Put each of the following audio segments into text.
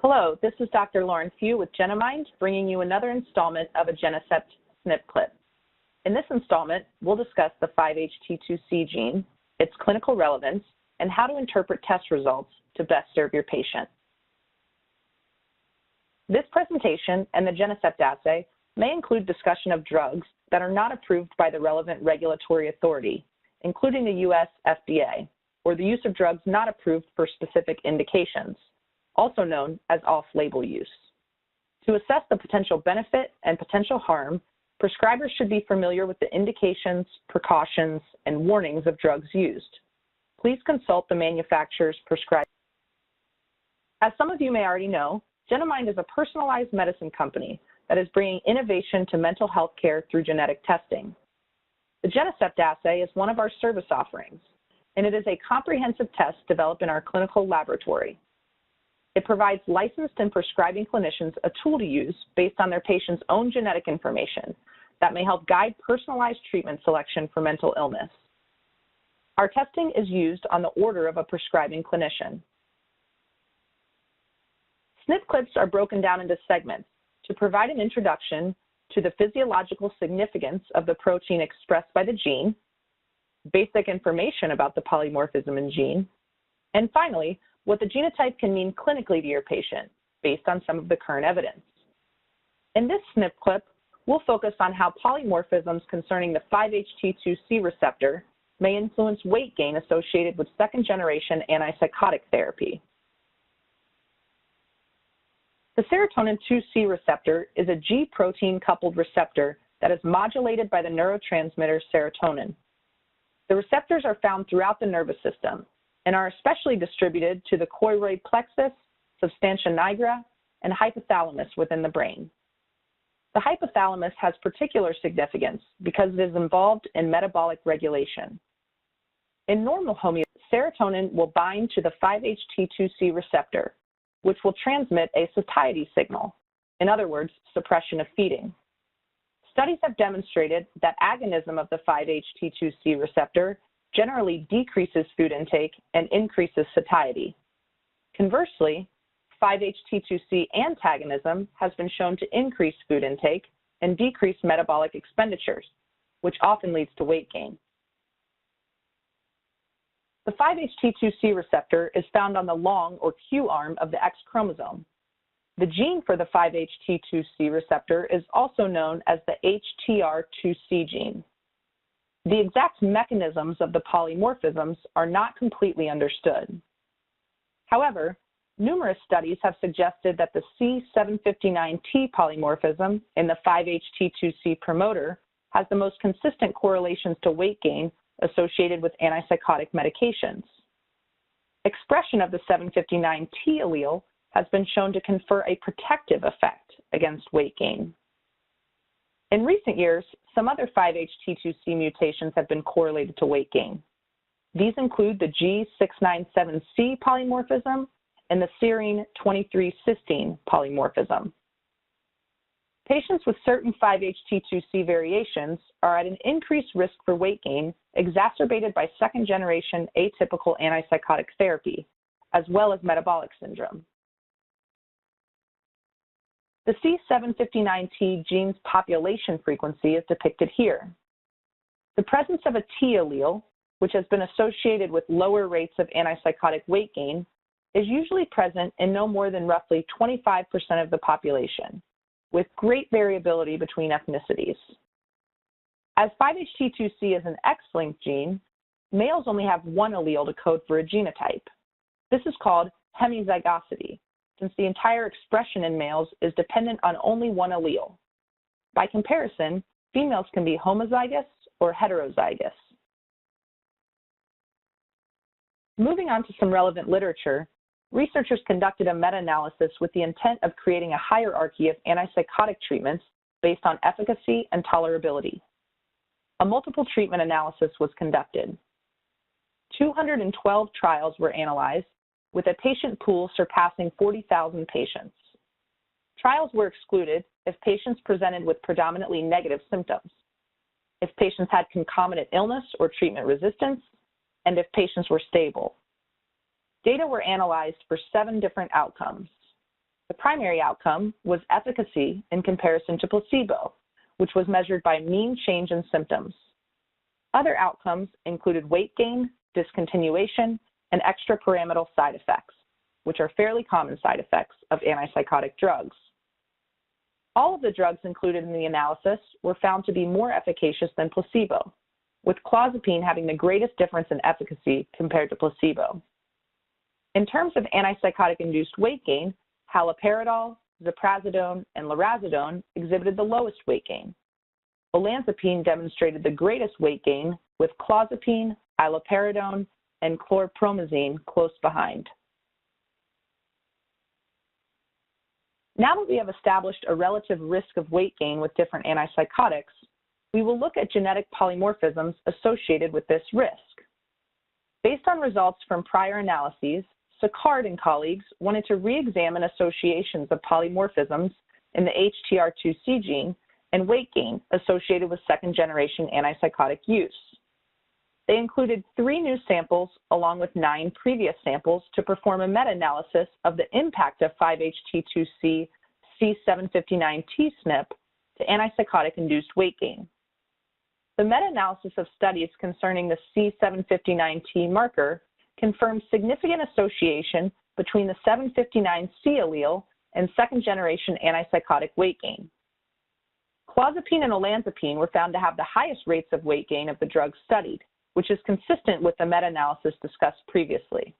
Hello, this is Dr. Lauren Few with Genomind, bringing you another installment of a Genecept SNP Clip. In this installment, we'll discuss the 5-HT2C gene, its clinical relevance, and how to interpret test results to best serve your patient. This presentation and the Genecept assay may include discussion of drugs that are not approved by the relevant regulatory authority, including the U.S. FDA, or the use of drugs not approved for specific indications, also known as off-label use. To assess the potential benefit and potential harm, prescribers should be familiar with the indications, precautions, and warnings of drugs used. Please consult the manufacturer's prescribed. As some of you may already know, Genomind is a personalized medicine company that is bringing innovation to mental health care through genetic testing. The Genecept assay is one of our service offerings, and it is a comprehensive test developed in our clinical laboratory. It provides licensed and prescribing clinicians a tool to use based on their patient's own genetic information that may help guide personalized treatment selection for mental illness. Our testing is used on the order of a prescribing clinician. SNP clips are broken down into segments to provide an introduction to the physiological significance of the protein expressed by the gene, basic information about the polymorphism in gene, and finally, what the genotype can mean clinically to your patient based on some of the current evidence. In this SNP clip, we'll focus on how polymorphisms concerning the 5-HT2C receptor may influence weight gain associated with second-generation antipsychotic therapy. The serotonin 2C receptor is a G protein-coupled receptor that is modulated by the neurotransmitter serotonin. The receptors are found throughout the nervous system and are especially distributed to the choroid plexus, substantia nigra, and hypothalamus within the brain. The hypothalamus has particular significance because it is involved in metabolic regulation. In normal homeostasis, serotonin will bind to the 5-HT2C receptor, which will transmit a satiety signal, in other words, suppression of feeding. Studies have demonstrated that agonism of the 5-HT2C receptor generally decreases food intake and increases satiety. Conversely, 5-HT2C antagonism has been shown to increase food intake and decrease metabolic expenditures, which often leads to weight gain. The 5-HT2C receptor is found on the long or Q arm of the X chromosome. The gene for the 5-HT2C receptor is also known as the HTR2C gene. The exact mechanisms of the polymorphisms are not completely understood. However, numerous studies have suggested that the C759T polymorphism in the 5-HT2C promoter has the most consistent correlations to weight gain associated with antipsychotic medications. Expression of the 759T allele has been shown to confer a protective effect against weight gain. In recent years, some other 5-HT2C mutations have been correlated to weight gain. These include the G697C polymorphism and the serine 23 cysteine polymorphism. Patients with certain 5-HT2C variations are at an increased risk for weight gain exacerbated by second-generation atypical antipsychotic therapy, as well as metabolic syndrome. The C759T gene's population frequency is depicted here. The presence of a T allele, which has been associated with lower rates of antipsychotic weight gain, is usually present in no more than roughly 25% of the population, with great variability between ethnicities. As 5-HT2C is an X-linked gene, males only have one allele to code for a genotype. This is called hemizygosity, since the entire expression in males is dependent on only one allele. By comparison, females can be homozygous or heterozygous. Moving on to some relevant literature, researchers conducted a meta-analysis with the intent of creating a hierarchy of antipsychotic treatments based on efficacy and tolerability. A multiple treatment analysis was conducted. 212 trials were analyzed, with a patient pool surpassing 40,000 patients. Trials were excluded if patients presented with predominantly negative symptoms, if patients had concomitant illness or treatment resistance, and if patients were stable. Data were analyzed for 7 different outcomes: The primary outcome was efficacy in comparison to placebo, which was measured by mean change in symptoms. Other outcomes included weight gain, discontinuation, and extrapyramidal side effects, which are fairly common side effects of antipsychotic drugs. All of the drugs included in the analysis were found to be more efficacious than placebo, with clozapine having the greatest difference in efficacy compared to placebo. In terms of antipsychotic-induced weight gain, haloperidol, ziprasidone, and lurasidone exhibited the lowest weight gain. Olanzapine demonstrated the greatest weight gain, with clozapine, iloperidone, and chlorpromazine close behind. Now that we have established a relative risk of weight gain with different antipsychotics, we will look at genetic polymorphisms associated with this risk. Based on results from prior analyses, Sicard and colleagues wanted to re-examine associations of polymorphisms in the HTR2C gene and weight gain associated with second-generation antipsychotic use. They included 3 new samples along with 9 previous samples to perform a meta-analysis of the impact of 5-HT2C C759T SNP to antipsychotic-induced weight gain. The meta-analysis of studies concerning the C759T marker confirmed significant association between the 759C allele and second-generation antipsychotic weight gain. Clozapine and olanzapine were found to have the highest rates of weight gain of the drugs studied, which is consistent with the meta-analysis discussed previously.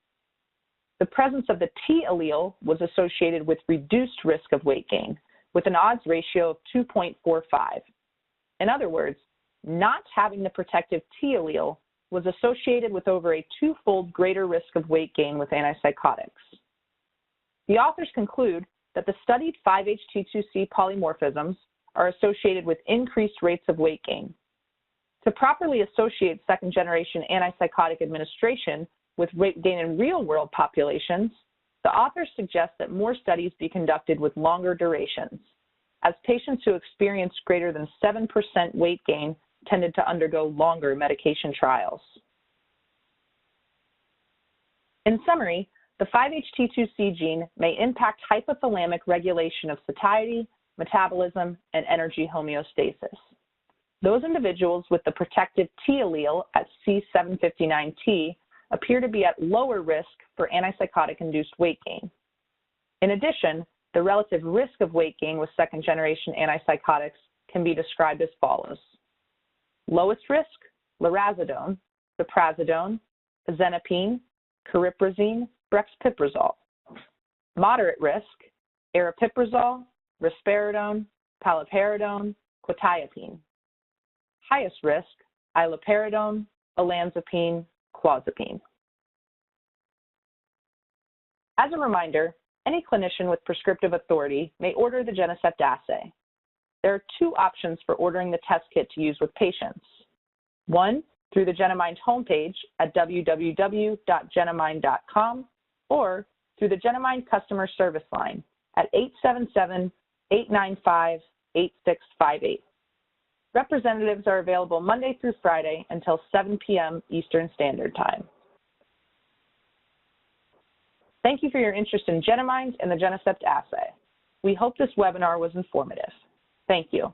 The presence of the T allele was associated with reduced risk of weight gain, with an odds ratio of 2.45. In other words, not having the protective T allele was associated with over a 2-fold greater risk of weight gain with antipsychotics. The authors conclude that the studied 5-HT2C polymorphisms are associated with increased rates of weight gain. To properly associate second-generation antipsychotic administration with weight gain in real-world populations, the authors suggest that more studies be conducted with longer durations, as patients who experienced greater than 7% weight gain tended to undergo longer medication trials. In summary, the 5-HT2C gene may impact hypothalamic regulation of satiety, metabolism, and energy homeostasis. Those individuals with the protective T allele at C759T appear to be at lower risk for antipsychotic-induced weight gain. In addition, the relative risk of weight gain with second-generation antipsychotics can be described as follows. Lowest risk, lurasidone, ziprasidone, azenapine, cariprazine, brexpiprazole. Moderate risk, aripiprazole, risperidone, paliperidone, quetiapine. Highest risk, iloperidone, olanzapine, clozapine. As a reminder, any clinician with prescriptive authority may order the Genecept assay. There are 2 options for ordering the test kit to use with patients. One, through the Genemind homepage at www.genemind.com or through the Genemind customer service line at 877-895-8658. Representatives are available Monday through Friday until 7 p.m. Eastern Standard Time. Thank you for your interest in Genemind and the Genecept assay. We hope this webinar was informative. Thank you.